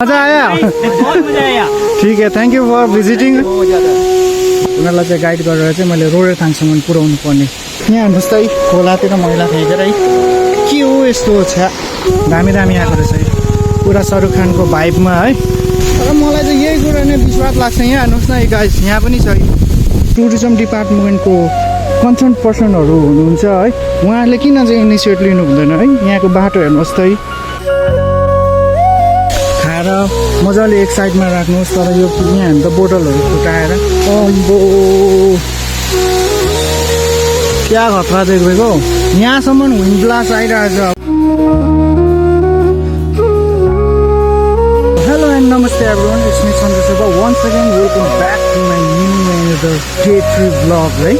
मजा आया? बहुत मजा आया। ठीक है, थ्याङ्क यू फर भिजिटिङ। उनीहरूलाई चाहिँ गाइड गरेर चाहिँ मैले रोडेथाङसम्म पुऱ्याउनु पर्ने। यहाँ हेर्नुहोस् त खोलातिर मैला फ्याँकेर है के हो यस्तो छ्या दामी दामी आएको रहेछ है पुरा शाहरुख खानको भाइबमा है। तर मलाई चाहिँ यही कुरा नै विश्वास लाग्छ। यहाँ हेर्नुहोस् न गाइस, यहाँ पनि छ टुरिज्म डिपार्टमेन्टको कन्सर्न पर्सनहरू हुनुहुन्छ है, उहाँहरूले किन चाहिँ इनिसिएटिभ लिनु हुँदैन है? यहाँको बाटो हेर्नुहोस् त है, खाएर मजाले एक साइडमा राख्नुहोस्। तर यो यहाँ हेर्नु त बोतलहरू फुटाएर अम्बो क्या खतरा देखेको। यहाँसम्म विन्ड ब्लास्ट आइरहेछ। हेलो एन्ड नमस्ते everyone, it's me Sanjay Subba once again welcome back to my new another day trip blog है।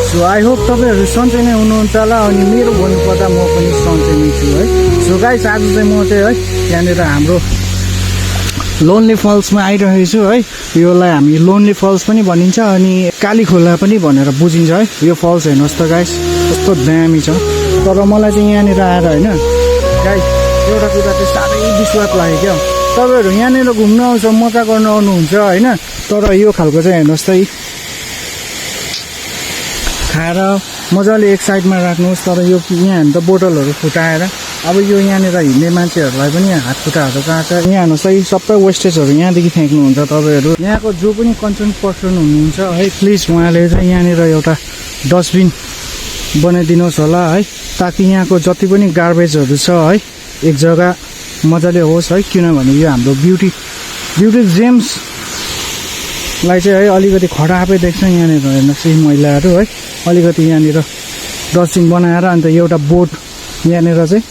सो आई होप तपाईँहरू सन्चै नै हुनुहुन्छ होला। अनि मेरो भन्नुपर्दा म पनि सन्चै नै छु है। सो गाइस, आज चाहिँ म चाहिँ है त्यहाँनिर हाम्रो लोन्ली फल्समा आइरहेको छु है। योलाई हामी लोन्ली फल्स पनि भनिन्छ अनि काली खोला पनि भनेर बुझिन्छ है। यो फल्स हेर्नुहोस् त गाइस, कस्तो दामी छ। तर मलाई चाहिँ यहाँनिर आएर होइन गाइस एउटा कुरा चाहिँ साह्रै विश्वास लाग्यो क्या। तपाईँहरू यहाँनिर घुम्न आउँछ, मजा गर्न आउनुहुन्छ होइन, तर यो खालको चाहिँ हेर्नुहोस् त खाएर मजाले एक साइडमा राख्नुहोस्। तर यो यहाँ हेर्नु त बोतलहरू फुटाएर अब यो यहाँनिर हिँड्ने मान्छेहरूलाई पनि हात खुट्टाहरू काट्छ। यहाँ हेर्नुहोस् है सबै वेस्टेजहरू यहाँदेखि फ्याँक्नुहुन्छ तपाईँहरू। यहाँको जो पनि कन्सर्न पर्सन हुनुहुन्छ है, प्लिज उहाँले चाहिँ यहाँनिर एउटा डस्टबिन बनाइदिनुहोस् होला है, ताकि यहाँको जति पनि गार्बेजहरू छ है एक जग्गा मजाले होस् है। किनभने यो हाम्रो ब्युटी जेम्सलाई चाहिँ है अलिकति खराबै देख्छ। यहाँनिर हेर्नुहोस् यही मैलाहरू है, अलिकति यहाँनिर डस्टबिन बनाएर अन्त एउटा बोट यहाँनिर चाहिँ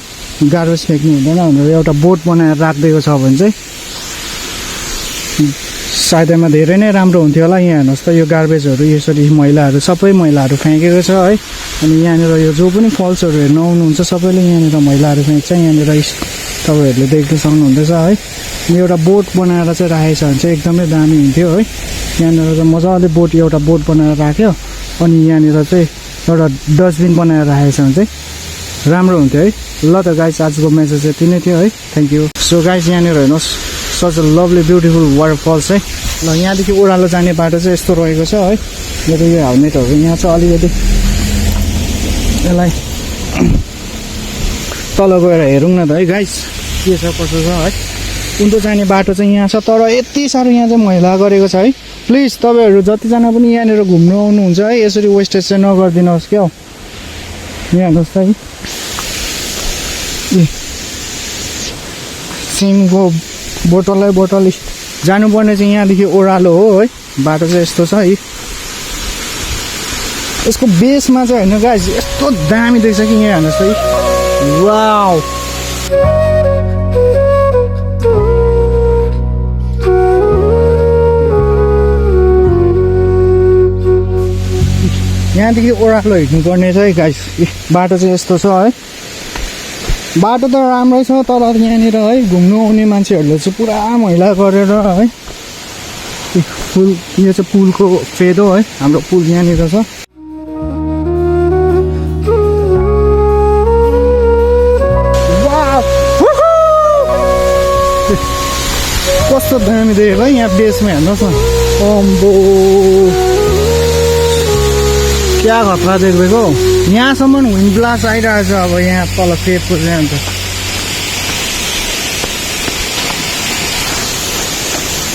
गार्बेज फ्याँक्नु हुँदैन भनेर एउटा बोट बनाएर राखिदिएको छ भने चाहिँ सायदैमा धेरै नै राम्रो हुन्थ्यो होला। यहाँ हेर्नुहोस् त यो गार्बेजहरू यसरी मैलाहरू सबै मैलाहरू फ्याँकेको छ है। अनि यहाँनिर यो जो पनि फल्सहरू हेर्नु आउनुहुन्छ सबैले यहाँनिर मैलाहरू फ्याँक्छ। यहाँनिर तपाईँहरूले देख्न सक्नुहुँदैछ है। एउटा बोट बनाएर चाहिँ राखेको छ भने चाहिँ एकदमै दामी हुन्थ्यो है। यहाँनिर चाहिँ मजाले एउटा बोट बनाएर राख्यो अनि यहाँनिर चाहिँ एउटा डस्टबिन बनाएर राखेको छ भने चाहिँ राम्रो हुन्थ्यो है। ल त गाइस, आजको मेसेज यति नै थियो है। Thank you. सो गाइस, यहाँनिर हेर्नुहोस् such a lovely beautiful waterfalls है। ल यहाँदेखि ओह्रालो जाने बाटो चाहिँ यस्तो रहेको छ है। मेरो यो हेलमेटहरू यहाँ छ, अलिकति यसलाई तल गएर हेरौँ न त है गाइस के छ कसो छ है। उल्टो जाने बाटो चाहिँ यहाँ छ, तर यति साह्रो यहाँ चाहिँ मैला गरेको छ है। प्लिज तपाईँहरू जतिजना पनि यहाँनिर घुम्नु आउनुहुन्छ है यसरी वेस्टेज चाहिँ नगरिदिनुहोस् क्या। यहाँ हेर्नुहोस् त है सिमको बोतल जानुपर्ने चाहिँ यहाँदेखि ओह्रालो हो है। बाटो चाहिँ यस्तो छ है। यसको बेसमा चाहिँ होइन गाइस यस्तो दामी देख्छ कि यहाँ हेर्नुहोस् है। वाउ, यहाँदेखि ओह्रालो हिँड्नुपर्ने छ है गाइस। बाटो चाहिँ यस्तो छ है। बाटो त राम्रै छ, तर यहाँनिर है घुम्नु आउने मान्छेहरूले चाहिँ पुरा मैला गरेर है। पुल यो चाहिँ पुलको फेदो है, हाम्रो पुल यहाँनिर छ। कस्तो दामी देखेको है यहाँ बेसमा हेर्नुहोस् न। अम्बो क्या खतरा देखेको। यहाँसम्म विन्ड ब्लास्ट आइरहेछ। अब यहाँ तल फेदको चाहिँ अन्त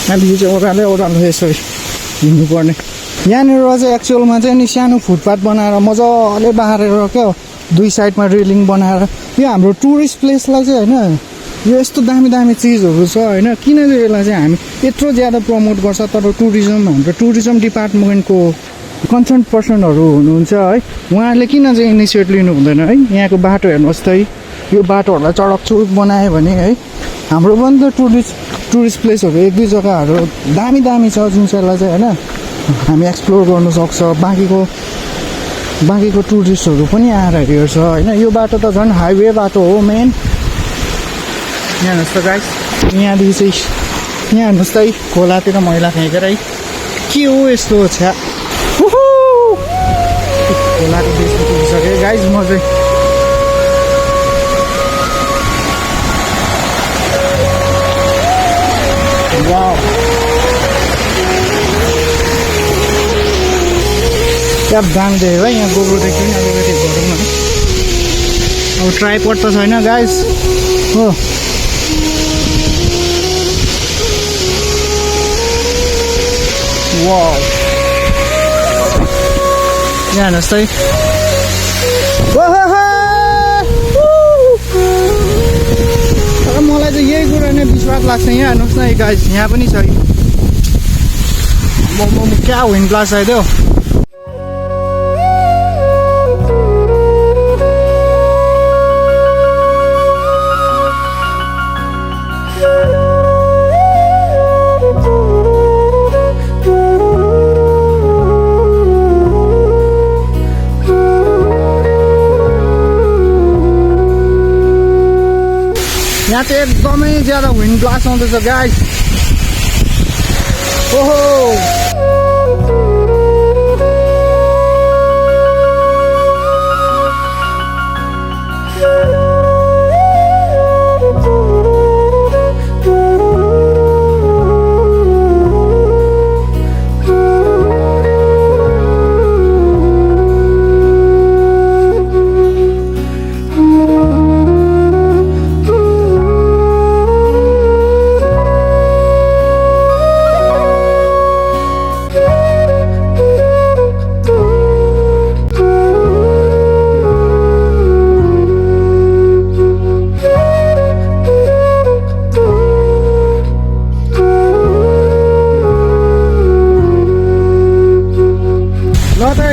यहाँदेखि चाहिँ ओह्रालो यसरी हिँड्नुपर्ने। यहाँनिर चाहिँ एक्चुअलमा चाहिँ नि सानो फुटपाथ बनाएर मजाले बारेर क्या दुई साइडमा रेलिङ बनाएर यो हाम्रो टुरिस्ट प्लेसलाई चाहिँ होइन यो यस्तो दामी दामी चिजहरू छ होइन। किन चाहिँ यसलाई चाहिँ हामी यत्रो ज्यादा प्रमोट गर्छ, तर हाम्रो टुरिज्म डिपार्टमेन्टको कन्सर्न पर्सनहरू हुनुहुन्छ है, उहाँहरूले किन चाहिँ इनिसिएटिभ लिनु हुँदैन है? यहाँको बाटो हेर्नुहोस् त है। यो बाटोहरूलाई चडकचुडक बनायो भने है हाम्रो पनि त टुरिस्ट प्लेसहरू एक दुई जग्गाहरू दामी दामी छ जुन चाहिँलाई चाहिँ होइन हामी एक्सप्लोर गर्नु सक्छ। बाँकीको टुरिस्टहरू पनि आएर हेर्छ होइन। यो बाटो त झन् हाइवे बाटो हो मेन। यहाँ हेर्नुहोस् त गाइस, यहाँदेखि चाहिँ यहाँ हेर्नुहोस् त है खोलातिर मैला फ्याँकेर है के हो यस्तो छ्या। खोलाको बेसमा पुगिसकेँ गाइस म चाहिँ। क्या दाम देख्यो है यहाँ गोब्रो देख्यो नि अलिकति गरौँ न अब ट्राइपड त छैन गाइस हो वाउ यहाँ हेर्नुहोस् त तर मलाई चाहिँ यही कुरा नै विश्वास लाग्छ यहाँ हेर्नुहोस् न गाइस यहाँ पनि छ क्या विन्ड ब्लास्ट आइदियो यहाँ चाहिँ एकदमै ज्यादा विन्ड ब्लास्ट आउँदैछ गाइस ओहो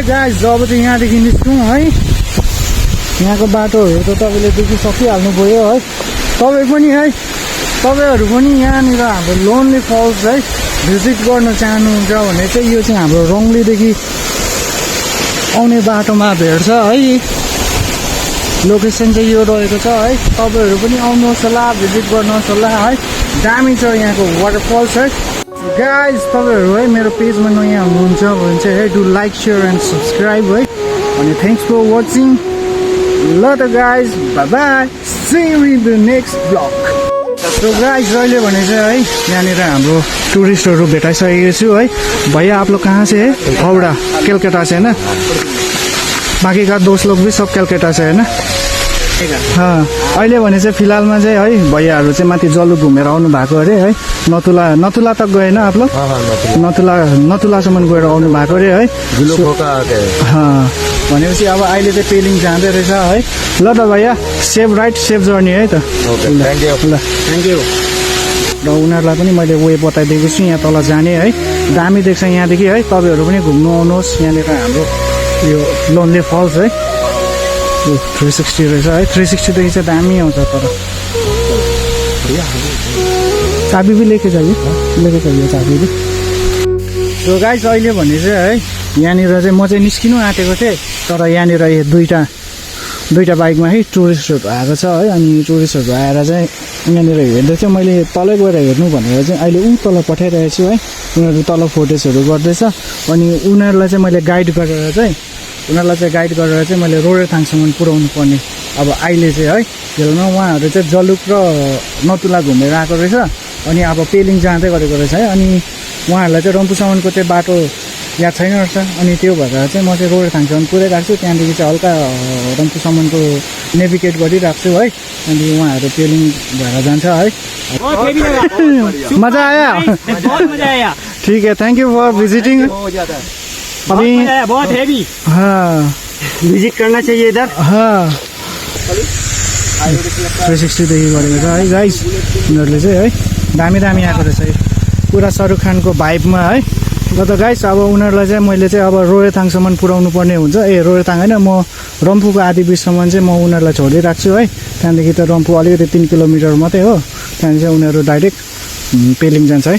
गाइस जब चाहिँ यहाँदेखि निस्क्यौँ है यहाँको बाटोहरू त तपाईँले देखिसकिहाल्नु भयो है तपाईँहरू पनि यहाँनिर हाम्रो लोनली फल्स है भिजिट गर्न चाहनुहुन्छ भने चाहिँ यो चाहिँ हाम्रो रङ्गलीदेखि आउने बाटोमा भेट्छ है लोकेसन चाहिँ यो रहेको छ है तपाईँहरू पनि आउनुहोस् होला भिजिट गर्नुहोस् होला है दामी छ यहाँको वाटरफल्स है गाइज तपाईँहरू है मेरो पेजमा नयाँ हुनुहुन्छ भने चाहिँ है do like share and subscribe है अनि थ्याङ्क्स फर वाचिङ ल त guys bye bye see you in the next blog so guys अहिले भने चाहिँ है यहाँनिर हाम्रो टुरिस्टहरू भेटाइसकेको छु है भैया आप लोग कहाँ से है हावड़ा कलकत्ता से है ना बाकी का दोस्त लोग भी सब कलकत्ता से है ना अहिले भने चाहिँ फिलहालमा चाहिँ है भैयाहरू चाहिँ माथि जलुक घुमेर आउनु भएको अरे है नथुला तक गएन आप लोग नथुलासम्म गएर आउनु भएको अरे है भनेपछि अब अहिले चाहिँ पेलिङ जाँदै रहेछ है ल त भैया सेफ राइट सेफ जर्नी है त ल थ्याङ्क यू र उनीहरूलाई पनि मैले वे बताइदिएको छु यहाँ तल जाने है दामी देख्छ यहाँदेखि है तपाईँहरू पनि घुम्नु आउनुहोस् यहाँनिर हाम्रो यो लोनली फल्स है 360 रहेछ है 360 देखि चाहिँ दामी आउँछ तर चाबी भी लेके चाहिए चाबी भी सो गाइस अहिले भने चाहिँ है यहाँनिर चाहिँ म चाहिँ निस्किनु आँटेको थिएँ तर यहाँनिर दुईवटा बाइकमा है टुरिस्टहरू आएको छ है अनि टुरिस्टहरू आएर चाहिँ यहाँनिर हेर्दै चाहिँ मैले तलै गएर हेर्नु भनेर चाहिँ अहिले तल पठाइरहेको छु है उनीहरू तल फोटेजहरू गर्दैछ अनि उनीहरूलाई चाहिँ मैले गाइड गरेर चाहिँ मैले रोडेथाङसम्म पुर्याउनु पर्ने अब अहिले चाहिँ है हेर्नु उहाँहरू चाहिँ जलुक र नथुला घुमेर आएको रहेछ अनि अब पेलिङ जाँदै गरेको रहेछ है अनि उहाँहरूलाई चाहिँ रम्फूसम्मको चाहिँ बाटो याद छैन रहेछ अनि त्यो भएर चाहिँ म चाहिँ रोडेथाङसम्म पुऱ्याइरहेको छु त्यहाँदेखि चाहिँ हल्का रम्फूसम्मको नेभिगेट गरिरहेको छु है अनि उहाँहरू पेलिङ भएर जान्छ है मजा आयो ठीक है थैंक यू फॉर विजिटिंग अभी बहुत हैवी हाँ विजिट करना चाहिए इधर हाँ 360 देखि गरेको छ है गाइस उनीहरूले चाहिँ है दामी आएको रहेछ है पुरा शाहरुख खानको भाइबमा है ल त गाइस अब उनीहरूलाई चाहिँ मैले चाहिँ अब रोडेथाङसम्म पुर्याउनु पर्ने हुन्छ रोडेथाङ होइन म रम्फूको आधी बिचसम्म चाहिँ म उनीहरूलाई छोडिराख्छु है त्यहाँदेखि त रम्फू अलिकति 3 किलोमिटर मात्रै हो त्यहाँदेखि चाहिँ उनीहरू डाइरेक्ट पेलिङ जान्छ है